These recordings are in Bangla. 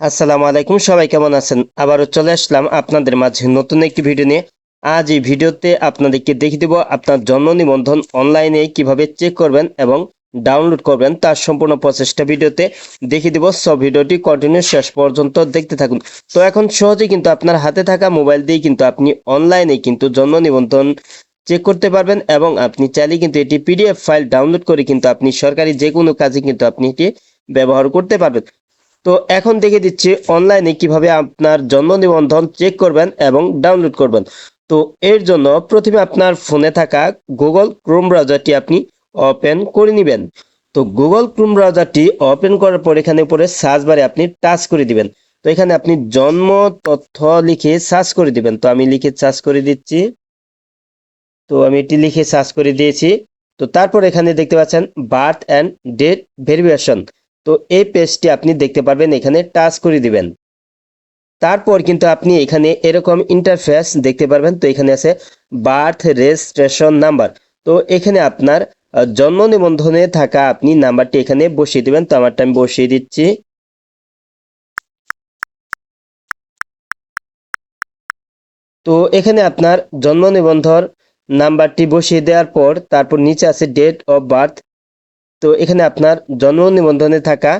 আসসালামু আলাইকুম, সবাই কেমন আছেন? আবারও চলে আসলাম আপনাদের মাঝে নতুন একটি ভিডিও নিয়ে। আজ এই ভিডিওতে আপনাদেরকে দেখিয়ে দেব আপনার জন্ম নিবন্ধন অনলাইনে কিভাবে চেক করবেন এবং ডাউনলোড করবেন তার সম্পূর্ণ প্রসেসটা ভিডিওতে দেখিয়ে দেব। সব ভিডিওটি কন্টিনিউ শেষ পর্যন্ত দেখতে থাকুন। তো এখন সহজেই কিন্তু আপনার হাতে থাকা মোবাইল দিয়ে কিন্তু আপনি অনলাইনে কিন্তু জন্ম নিবন্ধন চেক করতে পারবেন এবং আপনি চাইলে কিন্তু এটি পিডিএফ ফাইল ডাউনলোড করে কিন্তু আপনি সরকারি যে কোনো কাজে কিন্তু আপনি এটি ব্যবহার করতে পারবেন। তো এখন দেখে দিচ্ছি অনলাইনে কিভাবে আপনার জন্ম নিবন্ধন চেক করবেন এবং ডাউনলোড করবেন। তো এর জন্য প্রথমে আপনার ফোনে থাকা গুগল ক্রোম ব্রাউজারটি আপনি ওপেন করে নেবেন। তো গুগল ক্রোম ব্রাউজারটি ওপেন করার পর এখানে উপরে সার্চ বারে আপনি টাচ করে দিবেন। তো এখানে আপনি জন্ম তথ্য লিখে সার্চ করে দিবেন। তো আমি লিখে সার্চ করে দিচ্ছি। তো আমি এটি লিখে সার্চ করে দিয়েছি। তো তারপর এখানে দেখতে পাচ্ছেন বার্থ অ্যান্ড ডেট ভেরিফিকেশন। তো এই পেজটি আপনি দেখতে পারবেন, এখানে টাচ করে দিবেন। তারপর কিন্তু আপনি এখানে এরকম ইন্টারফেস দেখতে পারবেন। তো এখানে আছে বার্থ রেজিস্ট্রেশন নাম্বার। তো এখানে আপনার জন্ম নিবন্ধনে থাকা আপনি নাম্বারটি এখানে বসিয়ে দিবেন। তো আমারটা আমি বসিয়ে দিচ্ছি। তো এখানে আপনার জন্ম নিবন্ধন নাম্বারটি বসিয়ে দেওয়ার পর তারপর নিচে আছে ডেট অফ বার্থ। তো এখানে আপনার জন্ম নিবন্ধনে থাকা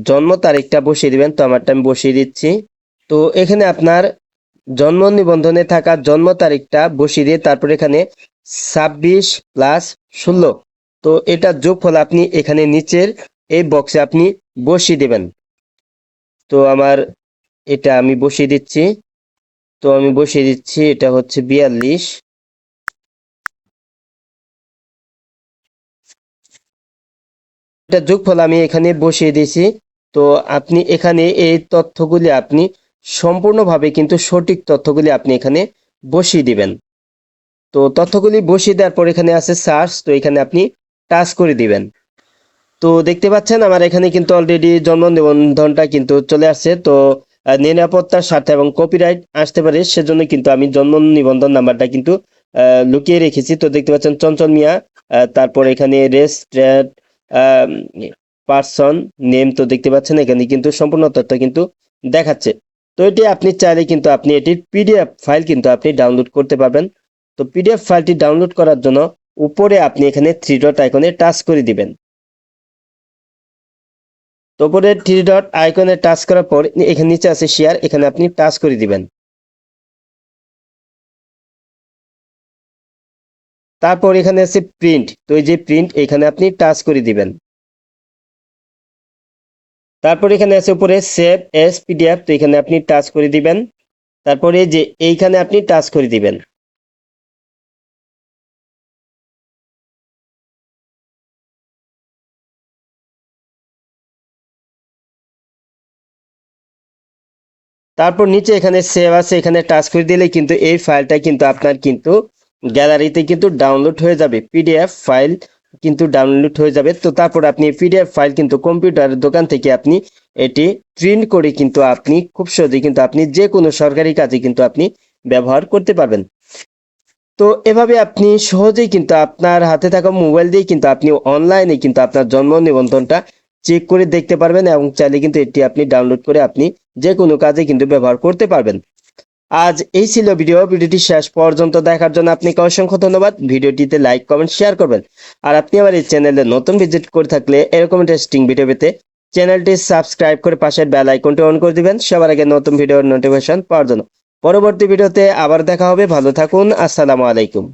জন্ম তারিখটা বসিয়ে দিবেন। তো আমারটা আমি বসিয়ে দিচ্ছি। তো এখানে আপনার জন্ম নিবন্ধনে থাকা জন্ম তারিখটা বসিয়ে দিয়ে তারপর এখানে 26+16, তো এটা যোগফল আপনি এখানে নিচের এই বক্সে আপনি বসিয়ে দিবেন। তো আমার এটা আমি বসিয়ে দিচ্ছি। তো আমি বসিয়ে দিচ্ছি, এটা হচ্ছে 42। এটা যোগফল আমি এখানে বসিয়ে দিয়েছি। তো আপনি এখানে এই তথ্যগুলি আপনি সম্পূর্ণভাবে কিন্তু সঠিক তথ্যগুলি আপনি এখানে বসিয়ে দিবেন। তো তথ্যগুলি বসিয়ে দেওয়ার পর এখানে আছে সার্চ। তো এখানে আপনি টাচ করে দিবেন। তো দেখতে পাচ্ছেন আমার এখানে কিন্তু অলরেডি জন্ম নিবন্ধনটা কিন্তু চলে আসছে। তো নিরাপত্তার স্বার্থে এবং কপিরাইট আসতে পারে সেজন্য কিন্তু আমি জন্ম নিবন্ধন নাম্বারটা কিন্তু লুকিয়ে রেখেছি। তো দেখতে পাচ্ছেন চঞ্চল মিয়া, তারপর এখানে রেজিস্ট্রেড পার্সন নেম। তো দেখতে পাচ্ছেন এখানে কিন্তু সম্পূর্ণ তথ্য কিন্তু দেখাচ্ছে। তো এটি আপনি চাইলে কিন্তু আপনি এটির পিডিএফ ফাইল কিন্তু আপনি ডাউনলোড করতে পারবেন। তো পিডিএফ ফাইলটি ডাউনলোড করার জন্য উপরে আপনি এখানে 3 ডট আইকনে টাচ করে দিবেন। তো উপরে 3 ডট আইকনে টাচ করার পর এখানে নিচে আছে শেয়ার, এখানে আপনি টাচ করে দিবেন। তারপর এখানে আছে প্রিন্ট। তো এই যে প্রিন্ট, এখানে আপনি টাচ করে দিবেন। তারপর এখানে আছে উপরে সেভ এস পিডিএফ। তো এখানে আপনি টাচ করে দিবেন। তারপরে যে এইখানে আপনি টাচ করে দিবেন। তারপর নিচে এখানে সেভ আছে, এখানে টাচ করে দিলে কিন্তু এই ফাইলটা কিন্তু আপনার কিন্তু গ্যালারিতে কিন্তু ডাউনলোড হয়ে যাবে, পিডিএফ ফাইল কিন্তু ডাউনলোড হয়ে যাবে। তো তারপর আপনি পিডিএফ ফাইল কিন্তু কম্পিউটারের দোকান থেকে আপনি এটি প্রিন্ট করে কিন্তু আপনি খুব সহজেই কিন্তু আপনি যে কোনো সরকারি কাজে কিন্তু আপনি ব্যবহার করতে পারবেন। তো এভাবে আপনি সহজেই কিন্তু আপনার হাতে থাকা মোবাইল দিয়ে কিন্তু আপনি অনলাইনে কিন্তু আপনার জন্ম নিবন্ধনটা চেক করে দেখতে পারবেন এবং চাইলে কিন্তু এটি আপনি ডাউনলোড করে আপনি যে কোনো কাজে কিন্তু ব্যবহার করতে পারবেন। আজ এই ছিল ভিডিওটি শেষ পর্যন্ত দেখার জন্য আপনাকে অসংখ্য ধন্যবাদ। ভিডিওটিতে লাইক কমেন্ট শেয়ার করবেন। আর আপনি আমার এই চ্যানেলে নতুন ভিজিট করে থাকলে এরকম ইন্টারেস্টিং ভিডিও পেতে চ্যানেলটি সাবস্ক্রাইব করে পাশের বেল আইকনটি অন করে দিবেন সবার আগে নতুন ভিডিওর নোটিফিকেশন পাওয়ার জন্য। পরবর্তী ভিডিওতে আবার দেখা হবে। ভালো থাকুন। আসসালামু আলাইকুম।